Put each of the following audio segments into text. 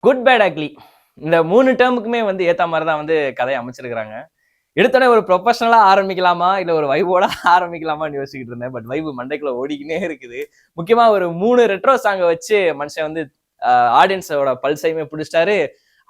Good bad ugly இந்த 3 டேர்முக்குமே வந்து ஏத்த மாதிரி தான் வந்து கதையை அமைச்சிருக்கிறாங்க. எடுத்தோடனே ஒரு ப்ரொஃபஷனலா ஆரம்பிக்கலாமா இல்ல ஒரு வைபோட ஆரம்பிக்கலாமான்னு யோசிச்சுட்டு இருந்தேன். பட் வைபு மண்டைக்குள்ள ஓடிக்கினே இருக்குது. முக்கியமா ஒரு 3 ரெட்ரோ சாங்க வச்சு மனுஷன் வந்து ஆடியன்ஸோட பல்ஸையுமே பிடிச்சிட்டாரு.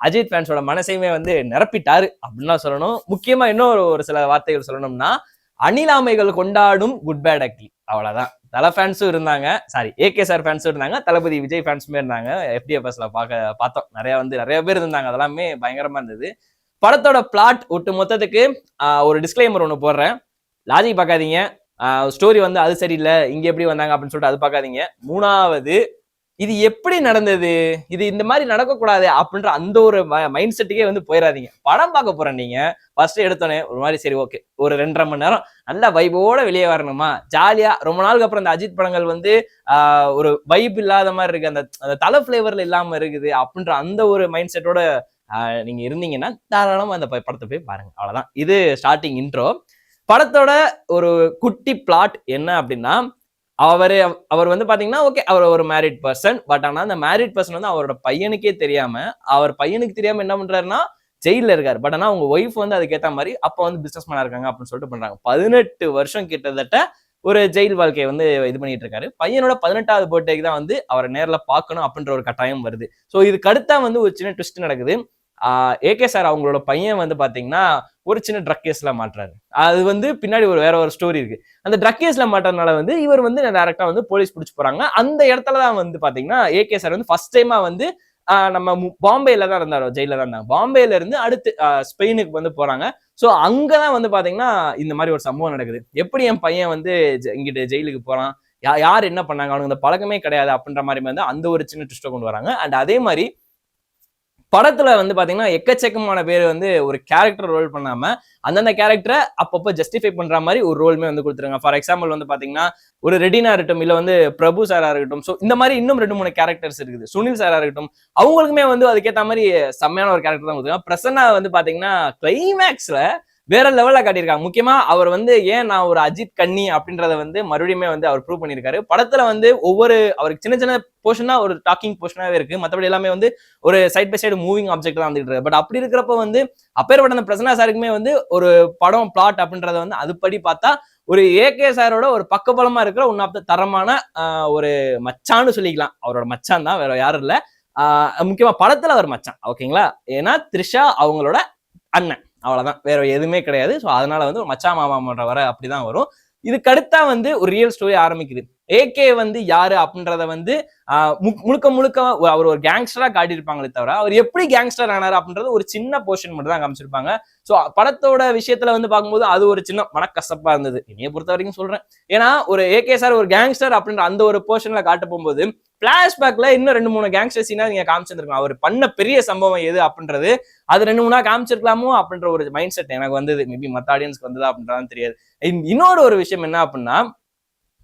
அஜித் ஃபேன்ஸோட மனசையுமே வந்து நிரப்பிட்டாரு அப்படின்னு தான் சொல்லணும். முக்கியமா இன்னொரு ஒரு சில வார்த்தைகள் சொல்லணும்னா, அணிலாமைகள் கொண்டாடும் குட் பேட் அக்லி அவ்வளவுதான். தல ஃபேன்ஸும் இருந்தாங்க, சாரி ஏகே சார் ஃபேன்ஸும் இருந்தாங்க, தளபதி விஜய் ஃபேன்ஸுமே இருந்தாங்க. FDFSல பார்த்தோம், நிறைய பேர் இருந்தாங்க. அதெல்லாமே பயங்கரமா இருந்தது. படத்தோட பிளாட் ஒட்டு மொத்தத்துக்கு ஒரு டிஸ்க்ளைமர் ஒன்று போடுறேன். லாஜிக் பார்க்காதீங்க. ஸ்டோரி வந்து அது சரியில்லை, இங்க எப்படி வந்தாங்க அப்படின்னு சொல்லிட்டு அது பார்க்காதீங்க. 3வது, இது எப்படி நடந்தது, இது இந்த மாதிரி நடக்கக்கூடாது அப்படின்ற அந்த ஒரு மைண்ட் செட்டுக்கே வந்து போயிடாதீங்க. படம் பார்க்க போறேன் நீங்க ஃபர்ஸ்ட் எடுத்தோன்னே ஒரு மாதிரி சரி ஓகே ஒரு 2.5 மணி நேரம் நல்ல வைபோட வெளியே வரணுமா, ஜாலியா ரொம்ப நாளுக்கு அப்புறம் இந்த அஜித் படங்கள் வந்து ஒரு வைப் இல்லாத மாதிரி இருக்கு, அந்த தலை பிளேவர்ல இல்லாம இருக்குது அப்படின்ற அந்த ஒரு மைண்ட் செட்டோட நீங்க இருந்தீங்கன்னா தாராளமா அந்த படத்தை போய் பாருங்க. அவ்வளவுதான். இது ஸ்டார்டிங் இன்ட்ரோ. படத்தோட ஒரு குட்டி பிளாட் என்ன அப்படின்னா, அவர் வந்து பாத்தீங்கன்னா ஓகே அவர் ஒரு மேரிட் பர்சன். பட் ஆனா அந்த மேரிட் பர்சன் வந்து அவரோட பையனுக்கே தெரியாம, அவர் பையனுக்கு தெரியாம என்ன பண்றாருன்னா ஜெயில இருக்காரு. பட் ஆனா அவங்க ஒய்ஃப் வந்து அதுக்கேற்ற மாதிரி அப்ப வந்து பிசினஸ் மேனா இருக்காங்க அப்படின்னு சொல்லிட்டு பண்றாங்க. 18 வருஷம் கிட்டத்தட்ட ஒரு ஜெயில் வாழ்க்கையை வந்து இது பண்ணிட்டு இருக்காரு. பையனோட 18வது பர்த்டேக்கு தான் வந்து அவரை நேர்ல பார்க்கணும் அப்படின்ற ஒரு கட்டாயம் வருது. ஸோ இதுக்கு அடுத்தா வந்து ஒரு சின்ன ட்விஸ்ட் நடக்குது. ஏகே சார் அவங்களோட பையன் வந்து பாத்தீங்கன்னா ஒரு சின்ன ட்ரக் கேஸ்ல மாட்டுறாரு. அது வந்து பின்னாடி வேற ஒரு ஸ்டோரி இருக்கு. அந்த ட்ரக் கேஸ்ல மாட்டறதுனால வந்து இவர் வந்து டைரக்டா வந்து போலீஸ் பிடிச்சு போறாங்க. அந்த இடத்துலதான் வந்து பாத்தீங்கன்னா ஏகே சார் வந்து ஃபர்ஸ்ட் டைமா வந்து நம்ம பாம்பேல தான் இருந்தாரு, ஜெயில தான் இருந்தாங்க. பாம்பேல இருந்து அடுத்து ஸ்பெயினுக்கு வந்து போறாங்க. ஸோ அங்கதான் வந்து பாத்தீங்கன்னா இந்த மாதிரி ஒரு சம்பவம் நடக்குது. எப்படி என் பையன் வந்து இங்கிட்டு ஜெயிலுக்கு போறான், யார் என்ன பண்ணாங்க, அவனுக்கு அந்த பழக்கமே கிடையாது அப்படின்ற மாதிரி வந்து அந்த ஒரு சின்ன ட்விஸ்ட கொண்டு வராங்க. அண்ட் அதே மாதிரி படத்துல வந்து பாத்தீங்கன்னா எக்கச்சக்கமான பேர் வந்து ஒரு கேரக்டர் ரோல் பண்ணாம அந்தந்த கேரக்டரை அப்பப்போ ஜஸ்டிஃபை பண்ற மாதிரி ஒரு ரோலுமே வந்து கொடுத்துருங்க. ஃபார் எக்ஸாம்பிள் வந்து பாத்தீங்கன்னா ஒரு ரெடினா இருக்கட்டும், இல்ல வந்து பிரபு சாரா இருக்கட்டும், ஸோ இந்த மாதிரி இன்னும் 2-3 கேரக்டர்ஸ் இருக்குது. சுனில் சாரா இருக்கட்டும், அவங்களுக்குமே வந்து அதுக்கேற்ற மாதிரி செம்மையான ஒரு கேரக்டர் தான் கொடுத்துருக்காங்க. பிரசன்னா வந்து பாத்தீங்கன்னா கிளைமேக்ஸ்ல வேற லெவல்ல காட்டியிருக்காங்க. முக்கியமா அவர் வந்து ஏன் நான் ஒரு அஜித் கண்ணி அப்படின்றத வந்து மறுபடியுமே வந்து அவர் ப்ரூவ் பண்ணியிருக்காரு. படத்துல வந்து அவருக்கு சின்ன சின்ன போர்ஷனா ஒரு டாக்கிங் போர்ஷனாவே இருக்கு. மற்றபடி எல்லாமே வந்து ஒரு side by side moving object தான் வந்துட்டு இருக்கு. பட் அப்படி இருக்கிறப்ப வந்து அப்பேற்பட்ட அந்த பிரசன்னா சாருக்குமே வந்து ஒரு படம் பிளாட் அப்படின்றத வந்து அதுபடி பார்த்தா ஒரு ஏகே சாரோட ஒரு பக்கபலமா இருக்கிற ஒன் ஆஃப் த தரமான ஒரு மச்சான்னு சொல்லிக்கலாம். அவரோட மச்சான் தான், வேற யாரும் இல்ல. முக்கியமா படத்துல அவர் மச்சான், ஓகேங்களா? ஏன்னா த்ரிஷா அவங்களோட அண்ணன், அவ்வளவுதான், வேற எதுவுமே கிடையாது. ஸோ அதனால வந்து மச்சா மாமான்ற வர அப்படிதான் வரும். இதுக்கு அடுத்தா வந்து ஒரு ரியல் ஸ்டோரி ஆரம்பிக்குது. ஏகே வந்து யாரு அப்படின்றத வந்து முழுக்க அவர் ஒரு கேங்ஸ்டரா காட்டியிருப்பாங்களே தவிர அவர் எப்படி கேங்ஸ்டர் ஆனாரு அப்படின்றது ஒரு சின்ன போர்ஷன் மட்டும் தான் காமிச்சிருப்பாங்க. ஸோ படத்தோட விஷயத்துல வந்து பார்க்கும்போது அது ஒரு சின்ன மனக்கசப்பா இருந்தது என்னைய பொறுத்த வரைக்கும் சொல்றேன். ஏன்னா ஒரு ஏகே சார் ஒரு கேங்ஸ்டர் அப்படின்ற அந்த ஒரு போர்ஷன்ல காட்ட போகும்போது பிளாஷ்பேக்ல இன்னும் 2-3 கேங்ஸ்டர் சீனா நீங்க காமிச்சிருக்கலாம். அவர் பண்ண பெரிய சம்பவம் எது அப்படின்றது அது 2-3 காமிச்சிருக்கலாமோ அப்படின்ற ஒரு மைண்ட் செட் எனக்கு வந்தது. மேபி மற்ற ஆடியன்ஸ்க்கு வந்ததா அப்படின்றதான் தெரியாது. இன்னொரு ஒரு விஷயம் என்ன அப்படின்னா,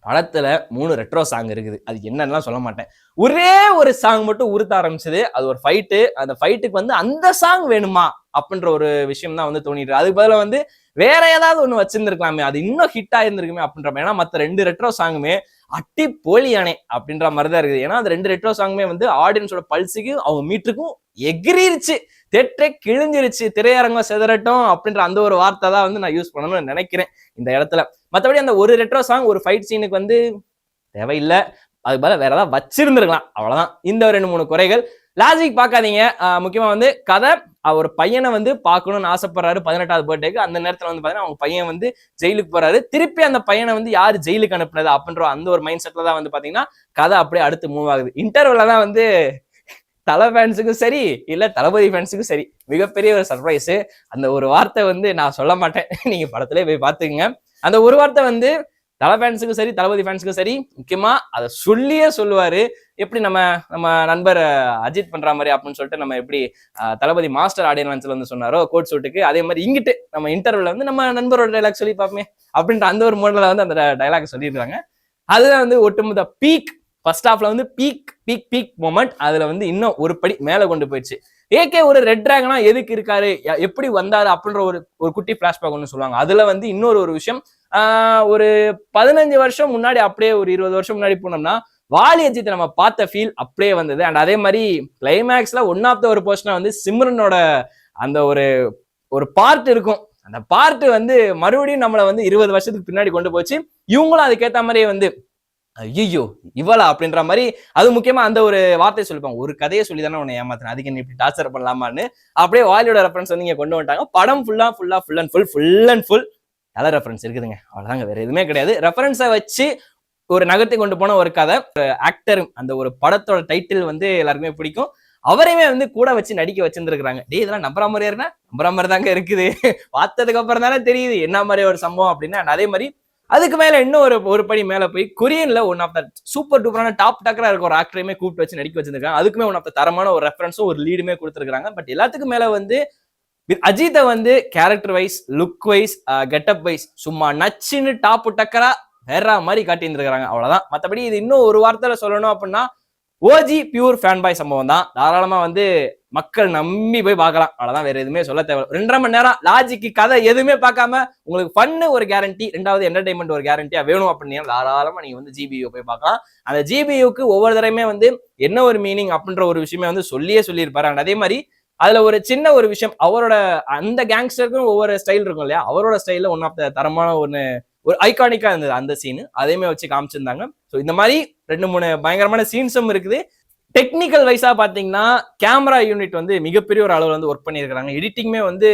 படத்துல 3 ரெட்ரோ சாங் இருக்குது. அது என்னன்னா சொல்ல மாட்டேன். ஒரே ஒரு சாங் மட்டும் உருத்த ஆரம்பிச்சது. அது ஒரு ஃபைட்டு. அந்த ஃபைட்டுக்கு வந்து அந்த சாங் வேணுமா அப்படின்ற ஒரு விஷயம் தான் வந்து தோணிட்டு. அதுக்கு பதிலா வந்து வேற ஏதாவது ஒண்ணு வச்சிருந்திருக்கலாமே, அது இன்னும் ஹிட் ஆயிருந்திருக்குமே அப்படின்ற. ஏன்னா மத்த 2 ரெட்ரோ சாங்குமே அட்டி போலியானே அப்படின்ற மாதிரிதான் இருக்குது. ஏன்னா அந்த 2 ரெட்ரோ சாங்குமே வந்து ஆடியன்ஸோட பல்ஸுக்கு அவங்க மீட்டருக்கும் எகிரிருச்சு, தேட்டரே கிழிஞ்சிருச்சு, திரையரங்கம் செதறட்டும் அப்படின்ற அந்த ஒரு வார்த்தை தான் வந்து நான் யூஸ் பண்ணணும்னு நினைக்கிறேன் இந்த இடத்துல. மற்றபடி அந்த ஒரு ரெட்ரோ சாங் ஒரு ஃபைட் சீனுக்கு வந்து தேவையில்லை. அதுக்கு பதிலாக வேற ஏதாவது வச்சிருந்துருக்கலாம், அவ்வளவுதான். இந்த 2-3 குறைகள். லாஜிக் பார்க்காதீங்க. முக்கியமா வந்து கதை, அவர் பையனை வந்து பார்க்கணும்னு ஆசைப்படுறாரு 18வது பர்த்டேக்கு. அந்த நேரத்துல வந்து பாத்தீங்கன்னா அவங்க பையன் வந்து ஜெயிலுக்கு போறாரு. திருப்பி அந்த பையனை வந்து யாரு ஜெயிலுக்கு அனுப்புனது அப்படின்ற அந்த ஒரு மைண்ட் செட்ல தான் வந்து பாத்தீங்கன்னா கதை அப்படியே அடுத்து மூவ் ஆகுது. இன்டர்வல்ல தான் வந்து தலை ஃபேன்ஸுக்கும் சரி இல்ல தளபதி ஃபேன்ஸுக்கும் சரி மிகப்பெரிய ஒரு சர்ப்ரைஸ். அந்த ஒரு வார்த்தை வந்து நான் சொல்ல மாட்டேன், நீங்க படத்திலே போய் பாத்துக்கங்க. அந்த ஒரு வார்த்தை வந்து தலை ஃபேன்ஸுக்கும் சரி தளபதி ஃபேன்ஸுக்கும் சரி முக்கியமா அதை சொல்லியே சொல்லுவாரு. எப்படி நம்ம நண்பர் அஜித் பண்ற மாதிரி அப்படின்னு சொல்லிட்டு நம்ம எப்படி தளபதி மாஸ்டர் ஆடியன்ஸ்ல வந்து சொன்னாரோ கோட் சூட்டுக்கு, அதே மாதிரி இங்கிட்டு நம்ம இன்டர்வியூல வந்து நம்ம நண்பரோட டைலாக் சொல்லி பார்ப்போமே அப்படின்ற அந்த ஒரு மோடல வந்து அந்த டைலாக் சொல்லியிருக்காங்க. அதுதான் வந்து ஒட்டுமொத்த பீக். ஃபர்ஸ்ட் ஹாஃப்ல வந்து பீக் மொமெண்ட். அதுல வந்து இன்னும் ஒரு படி மேல கொண்டு போயிடுச்சு. ஏகே ஒரு ரெட் டிராகனா எதுக்கு இருக்காரு, எப்படி வந்தாரு அப்படின்ற ஒரு குட்டி பிளாஷ்பேக் ஒன்று சொல்லுவாங்க. அதுல வந்து இன்னொரு ஒரு விஷயம், ஒரு 15 வருஷம் முன்னாடி அப்படியே ஒரு 20 வருஷம் முன்னாடி போனோம்னா வாலி அஜித் நம்ம பார்த்த ஃபீல் அப்படியே வந்தது. அண்ட் அதே மாதிரி கிளைமேக்ஸ்ல ஒன் ஆஃப் த ஒரு போர்ஷனா வந்து சிம்ரனோட அந்த ஒரு பார்ட் இருக்கும். அந்த பார்ட் வந்து மறுபடியும் நம்மளை வந்து 20 வருஷத்துக்கு பின்னாடி கொண்டு போச்சு. இவங்களும் அதுக்கேற்ற மாதிரியே வந்து ஐயோ இவளா அப்படின்ற மாதிரி, அது முக்கியமா அந்த ஒரு வார்த்தையை சொல்லிப்பாங்க, ஒரு கதையை சொல்லி தானே உன்னை ஏமாத்தின, அதுக்கு என்ன இப்படி டார்ச்சர் பண்ணலாமான்னு அப்படியே வாலியோட ரெஃபரன்ஸ் வந்து இங்க கொண்டு வந்துட்டாங்க. படம் ஃபுல் அண்ட் ஃபுல் நல்ல ரெஃபரன்ஸ் இருக்குதுங்க, அவ்வளவுதாங்க, வேற எதுவுமே கிடையாது. ரெஃபரன்ஸை வச்சு ஒரு நகர்த்தி கொண்டு போன ஒரு கதை. ஆக்டர் அந்த ஒரு படத்தோட டைட்டில் வந்து எல்லாருக்குமே பிடிக்கும். அவரையுமே வந்து கூட வச்சு நடிக்க வச்சிருந்துருக்காங்க. டே இதெல்லாம் நம்புற மாதிரியா இருந்தா நம்புற மாதிரி தாங்க இருக்குது, பார்த்ததுக்கு அப்புறம் தானே தெரியுது என்ன மாதிரி ஒரு சம்பவம் அப்படின்னா. அதே மாதிரி அதுக்கு மேல இன்னும் ஒரு படி மேல போய் கொரியன்ல ஒன் ஆஃப் த சூப்பர் டூப்பரான டாப் டக்கரா இருக்க ஒரு ஆக்டரையுமே கூப்பிட்டு வச்சு நடிக்க வச்சிருக்காங்க. அதுக்குமே ஒன் ஆஃப் த தரமான ஒரு ரெஃபரன்ஸும் ஒரு லீடுமே கொடுத்துருக்காங்க. பட் எல்லாத்துக்கும் மேல வந்து அஜித்தை வந்து character wise, look wise, getup wise சும்மா நச்சுன்னு டாப் டக்கரா வேற மாதிரி காட்டி இருந்திருக்காங்க, அவ்வளவுதான். மற்றபடி இது இன்னும் ஒரு வார்த்தையில சொல்லணும் அப்படின்னா ஓஜி பியூர் ஃபேன் பாய் சம்பவம் தான். தாராளமா வந்து மக்கள் நம்பி போய் பார்க்கலாம், அவ்வளவுதான், வேற எதுவுமே சொல்ல தேவை. 2.5 மணி நேரம் லாஜிக்கு கதை எதுவுமே பார்க்காம உங்களுக்கு ஃபன்னு ஒரு கேரண்டி, 2வது என்டர்டைன்மெண்ட் ஒரு கேரண்டியா வேணும் அப்படின்னு தாராளமா நீங்க வந்து ஜிபியூ போய் பார்க்கலாம். அந்த ஜிபியூக்கு ஒவ்வொரு தடவையுமே வந்து என்ன ஒரு மீனிங் அப்படின்ற ஒரு விஷயமே வந்து சொல்லியிருப்பாரு. அண்ட் அதே மாதிரி அதுல ஒரு சின்ன ஒரு விஷயம், அவரோட அந்த கேங்ஸ்டருக்கும் ஒவ்வொரு ஸ்டைல் இருக்கும் இல்லையா, அவரோட ஸ்டைல்ல ஒன் ஆஃப் த தரமான ஒரு ஐகானிக்கா இருந்தது அந்த சீனு, அதையுமே வச்சு காமிச்சிருந்தாங்க. ஸோ இந்த மாதிரி 2-3 பயங்கரமான சீன்ஸும் இருக்குது. டெக்னிக்கல் வைஸா பாத்தீங்கன்னா கேமரா யூனிட் வந்து மிகப்பெரிய ஒரு அளவில் வந்து ஒர்க் பண்ணியிருக்காங்க. எடிட்டிங்குமே வந்து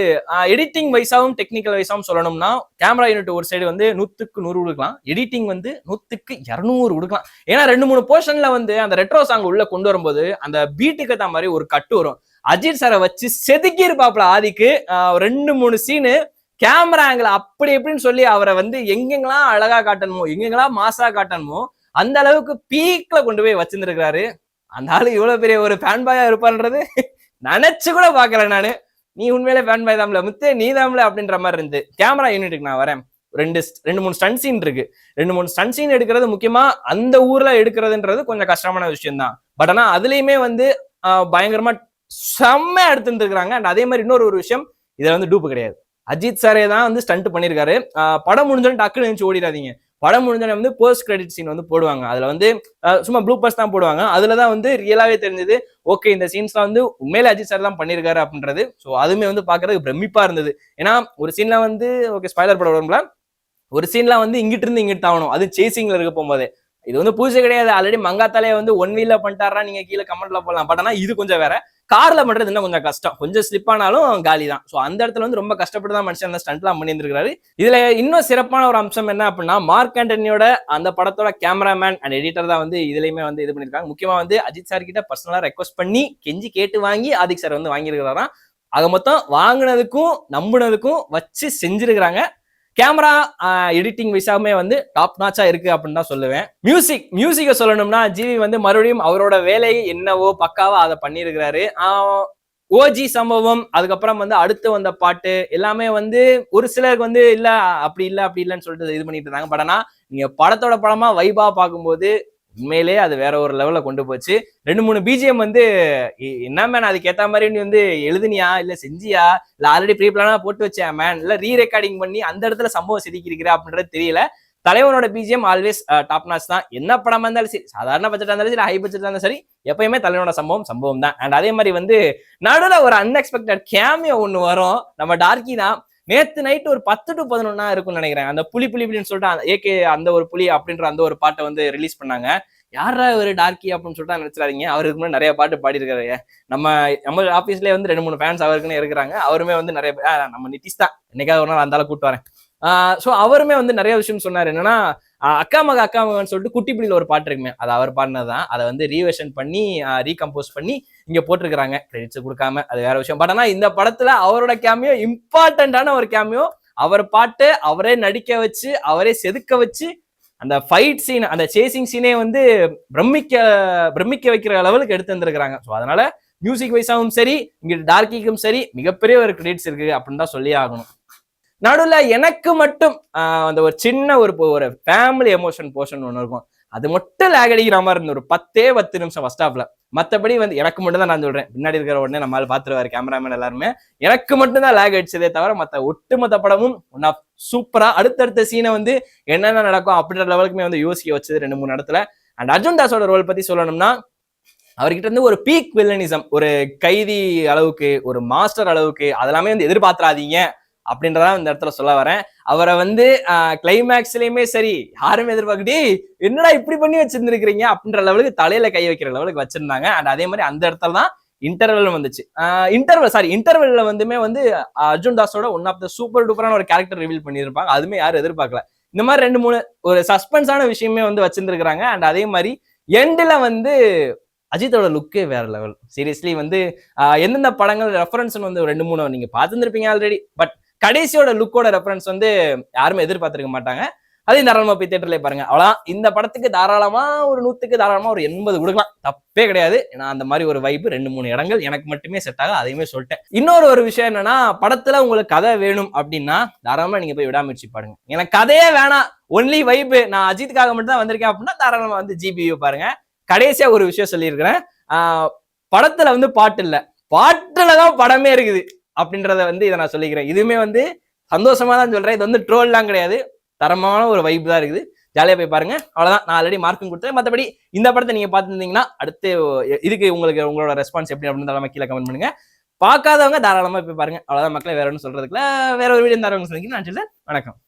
எடிட்டிங் வைஸாவும் டெக்னிக்கல் வைஸாவும் சொல்லணும்னா கேமரா யூனிட் ஒரு சைடு வந்து 100க்கு 100 கொடுக்கலாம், எடிட்டிங் வந்து 100க்கு 200 கொடுக்கலாம். ஏன்னா 2-3 போர்ஷன்ல வந்து அந்த ரெட்ரோ சாங் உள்ள கொண்டு வரும்போது அந்த பீட்டுக்கு ஏற்ற மாதிரி ஒரு கட்டு வரும். அஜித் சாரை வச்சு செதுக்கி இருப்பாப்ல ஆதிக்கு. 2-3 சீனு கேமரா ஆங்கிள் அப்படி எப்படின்னு சொல்லி அவரை வந்து எங்கெங்கெல்லாம் அழகா காட்டணுமோ, எங்கெங்கெல்லாம் மாசா காட்டணுமோ அந்த அளவுக்கு பீக்ல கொண்டு போய் வச்சிருந்திருக்காரு. அந்த ஆளு இவ்வளவு பெரிய ஒரு ஃபேன் பாயா இருப்பான்றது நினைச்சு கூட பாக்கல நானு. நீ உண்மையிலே ஃபேன் பாய் தாம்ல முத்தே, நீ தாம்ல அப்படின்ற மாதிரி இருந்து. கேமரா யூனிட்டுக்கு நான் வரேன். 2-3 ஸ்டன் சீன் இருக்கு. 2-3 ஸ்டன் சீன் எடுக்கிறது முக்கியமா அந்த ஊர்ல எடுக்கிறதுன்றது கொஞ்சம் கஷ்டமான விஷயம் தான். பட் ஆனா அதுலயுமே வந்து பயங்கரமா செம்மையா எடுத்துருக்காங்க. அண்ட் அதே மாதிரி இன்னொரு ஒரு விஷயம், இதுல வந்து டூப்பு கிடையாது, அஜித் சாரே தான் வந்து ஸ்டண்ட் பண்ணிருக்காரு. படம் முடிஞ்சோன்னு டக்குன்னு நினைச்சு ஓடிடாதீங்க. படம் முடிஞ்சோடனே வந்து போஸ்ட் கிரெடிட் சீன் வந்து போடுவாங்க. அதுல வந்து சும்மா ப்ளூபர்ஸ் தான் போடுவாங்க. அதுலதான் வந்து ரியலாவே தெரிஞ்சது, ஓகே இந்த சீன்ஸ்லாம் வந்து உண்மையிலே அஜித் சார் தான் பண்ணிருக்காரு அப்படின்றது. ஸோ அதுவுமே வந்து பாக்குறதுக்கு பிரமிப்பா இருந்தது. ஏன்னா ஒரு சீன்ல வந்து ஓகே ஸ்பாய்லர் படம் வரும்ல, ஒரு சீன்லாம் வந்து இங்கிட்டு இருந்து இங்கிட்டு தாவணும், அது சேசிங்ல இருக்க போகும்போது. இது வந்து புதுசு கிடையாது, ஆல்ரெடி மங்காத்தாலே வந்து 1 வீல்ல பண்ணிட்டாரா, நீங்க கீழே கமெண்ட்ல போடலாம். பட் ஆனா இது கொஞ்சம் வேற, கார்ல பண்றது இன்னும் கொஞ்சம் கஷ்டம், கொஞ்சம் ஸ்லிப் ஆனாலும் காலி தான். ஸோ அந்த இடத்துல வந்து ரொம்ப கஷ்டப்பட்டு தான் மனுஷன் அந்த ஸ்டண்ட்லாம் பண்ணியிருந்திருக்காரு. இதுல இன்னும் சிறப்பான ஒரு அம்சம் என்ன அப்படின்னா, மார்க் ஆண்டனியோட அந்த படத்தோட கேமராமேன் அண்ட் எடிட்டர் தான் வந்து இதுலயுமே வந்து இது பண்ணிருக்காங்க. முக்கியமா வந்து அஜித் சார் கிட்ட பர்சனலா ரெக்வஸ்ட் பண்ணி கெஞ்சி கேட்டு வாங்கி ஆதிக் சார் வந்து வாங்கியிருக்கிறாராம். ஆக மொத்தம் வாங்கினதுக்கும் நம்பினதுக்கும் வச்சு செஞ்சிருக்கிறாங்க. கேமரா எடிட்டிங் வைஸாமே வந்து டாப் நாச்சா இருக்கு அப்படின்னு தான் சொல்லுவேன். மியூசிக்கை சொல்லணும்னா ஜிவி வந்து மறுபடியும் அவரோட வேலை என்னவோ பக்காவா அதை பண்ணியிருக்கிறாரு. ஓஜி சம்பவம், அதுக்கப்புறம் வந்து அடுத்து வந்த பாட்டு எல்லாமே வந்து ஒரு சிலருக்கு வந்து இல்ல அப்படி இல்லைன்னு சொல்லிட்டு இது பண்ணிட்டு இருந்தாங்க. பட் ஆனா நீங்க படத்தோட படமா வைபா பார்க்கும்போது உண்மையிலே அது வேற ஒரு லெவல்ல கொண்டு போச்சு. 2-3 பிஜிஎம் வந்து என்ன மேன் அதுக்கு ஏத்த மாதிரி நீ வந்து எழுதுனியா இல்ல செஞ்சியா இல்ல ஆல்ரெடி ப்ரீ பிளானா போட்டு வச்சா மேன் இல்ல ரீ ரெக்கார்டிங் பண்ணி அந்த இடத்துல சம்பவம் செதுக்கி இருக்கிற அப்படின்றது தெரியல. தலைவனோட பிஜிஎம் ஆல்வேஸ் டாப் நாச் தான். என்ன படமா இருந்தாலும் சரி, சாதாரண பட்ஜெட்டா இருந்தாலும் சரி, ஹை பட்ஜெட்டா இருந்தாலும் சரி, எப்பயுமே தலைவனோட சம்பவம் தான். அண்ட் அதே மாதிரி வந்து நடுவில் ஒரு அன்எக்ஸ்பெக்டட் கேமியோ ஒண்ணு வரும். நம்ம டார்கி தான் நேத்து நைட் ஒரு 10 to 11 இருக்கும்னு நினைக்கிறேன். அந்த புலின்னு சொல்லிட்டு ஏகே அந்த ஒரு புலி அப்படின்ற அந்த ஒரு பாட்டை வந்து ரிலீஸ் பண்ணாங்க. யாரா ஒரு டார்கி அப்படின்னு சொல்லிட்டு நினைச்சிடாதீங்க, அவருக்கு முன்னாடி நிறைய பாட்டு பாடிருக்காரு. நம்ம ஆபீஸ்லயே வந்து 2-3 ஃபேன்ஸ் அவருக்குன்னு இருக்கிறாங்க. அவருமே வந்து நிறைய நம்ம நிதிஷ் தான், என்னைக்காவது ஒரு நாள் அந்த கூப்பிட்டு வரேன். ஸோ அவருமே வந்து நிறைய விஷயம் சொன்னாரு. என்னன்னா அக்கா மகன்னு சொல்லிட்டு குட்டி புலியில ஒரு பாட்டு இருக்குமே, அது அவர் பாடினதுதான். அதை வந்து ரீவர்ஷன் பண்ணி ரீகம்போஸ் பண்ணி இங்க போட்டிருக்கிறாங்க, கிரெடிட்ஸ் கொடுக்காம. அது வேற விஷயம். பட் ஆனா இந்த படத்துல அவரோட கேமியோ இம்பார்ட்டன்டான ஒரு கேமியோ. அவர் பாட்டு அவரே நடிக்க வச்சு அவரே செதுக்க வச்சு அந்த ஃபைட் சீன், அந்த சேசிங் சீனே வந்து பிரமிக்க வைக்கிற லெவலுக்கு எடுத்து வந்திருக்கிறாங்க. ஸோ அதனால மியூசிக் வைஸாவும் சரி, இங்க டார்கிக்கும் சரி மிகப்பெரிய ஒரு கிரெடிட்ஸ் இருக்கு அப்படின்னு தான் சொல்லி ஆகணும். நடுவில் எனக்கு மட்டும் அந்த ஒரு சின்ன ஒரு ஃபேமிலி எமோஷன் போர்ஷன் ஒன்று இருக்கும், அது மட்டும் லேக் அடிக்கிற மாதிரி இருந்த ஒரு 10 நிமிஷம் ஃபர்ஸ்ட் ஹாஃப்ல. மற்றபடி வந்து எனக்கு மட்டும் தான் நான் சொல்றேன், பின்னாடி இருக்கிற உடனே நம்மளால பாத்துருவாரு கேமராமேன் எல்லாருமே. எனக்கு மட்டும் தான் லேக் அடிச்சதே தவிர மற்ற ஒட்டுமொத்த படமும் ஒன்னா சூப்பரா அடுத்தடுத்த சீனை வந்து என்னென்ன நடக்கும் அப்படின்ற லெவலுக்குமே வந்து யோசிக்க வச்சது 2-3 இடத்துல. அண்ட் அர்ஜுன் தாஸோட ரோல் பத்தி சொல்லணும்னா அவர்கிட்ட இருந்து ஒரு பீக் வில்லனிசம், ஒரு கைதி அளவுக்கு, ஒரு மாஸ்டர் அளவுக்கு அதெல்லாமே வந்து எதிர்பார்த்துறாதீங்க அப்படின்றதான் இந்த இடத்துல சொல்ல வரேன். அவரை வந்து கிளைமேக்ஸ்லயுமே சரி யாருமே எதிர்பார்க்கிட்டே என்னடா இப்படி பண்ணி வச்சிருந்துருக்கீங்க அப்படின்ற லெவலுக்கு தலையில கை வைக்கிற லெவலுக்கு வச்சிருந்தாங்க. அண்ட் அதே மாதிரி அந்த இடத்துல தான் இன்டர்வல் வந்துச்சு. இன்டர்வல்ல வந்துமே வந்து அர்ஜுன் தாஸோட ஒன் ஆஃப் த சூப்பர் டூப்பரான ஒரு கேரக்டர் ரிவீல் பண்ணியிருப்பாங்க. அதுமே யாரும் எதிர்பார்க்கல. இந்த மாதிரி 2-3 ஒரு சஸ்பென்ஸான விஷயமே வந்து வச்சிருந்திருக்காங்க. அண்ட் அதே மாதிரி எண்ட்ல வந்து அஜித்தோட லுக்கே வேற லெவல். சீரியஸ்லி வந்து எந்தெந்த படங்கள் ரெஃபரன்ஸ் வந்து 2-3 நீங்க பார்த்துருப்பீங்க ஆல்ரெடி. பட் கடைசியோட லுக்கோட ரெஃபரன்ஸ் வந்து யாருமே எதிர்பார்த்திருக்க மாட்டாங்க. அதையும் தாராளமா போய் தியேட்டர்ல பாருங்க. அவ்வளவுதான். இந்த படத்துக்கு தாராளமா ஒரு 100க்கு தாராளமா ஒரு 80 கொடுக்கலாம். தப்பே கிடையாது. ஏன்னா அந்த மாதிரி ஒரு வைப் 2-3 இடங்கள் எனக்கு மட்டுமே செட் ஆகும். அதையுமே சொல்லிட்டேன். இன்னொரு விஷயம் என்னன்னா, படத்துல உங்களுக்கு கதை வேணும் அப்படின்னா தாராளமா நீங்க போய் விடாமுயற்சி பாருங்க. எனக்கு கதையே வேணாம், ஒன்லி வைப், நான் அஜித்துக்காக மட்டும் தான் வந்திருக்கேன் அப்படின்னா தாராளமா வந்து ஜிபியு பாருங்க. கடைசியா ஒரு விஷயம் சொல்லியிருக்கிறேன். படத்துல வந்து பாட்டு இல்ல, பாட்டுலதான் படமே இருக்குது அப்படின்றத வந்து இதை நான் சொல்லிக்கிறேன். இதுவுமே வந்து சந்தோஷமா தான் சொல்றேன். இது வந்து ட்ரோல்லாம் கிடையாது. தரமான ஒரு வைப் தான் இருக்குது. ஜாலியா போய் பாருங்க. அவ்வளவுதான். நான் ஆல்ரெடி மார்க்கும் கொடுத்தேன். மற்றபடி இந்த படத்தை நீங்க பார்த்துருந்தீங்கன்னா அடுத்து இதுக்கு உங்களோட ரெஸ்பான்ஸ் எப்படி அப்படின்னு கீழே கமெண்ட் பண்ணுங்க. பார்க்காதவங்க தாராளமா போய் பாருங்க. அவ்வளவுதான் மக்களே. வேற ஒன்றும் சொல்றதுக்குல வேற ஒரு வீடியோ தரவங்க சொல்லிக்கிறேன். வணக்கம்.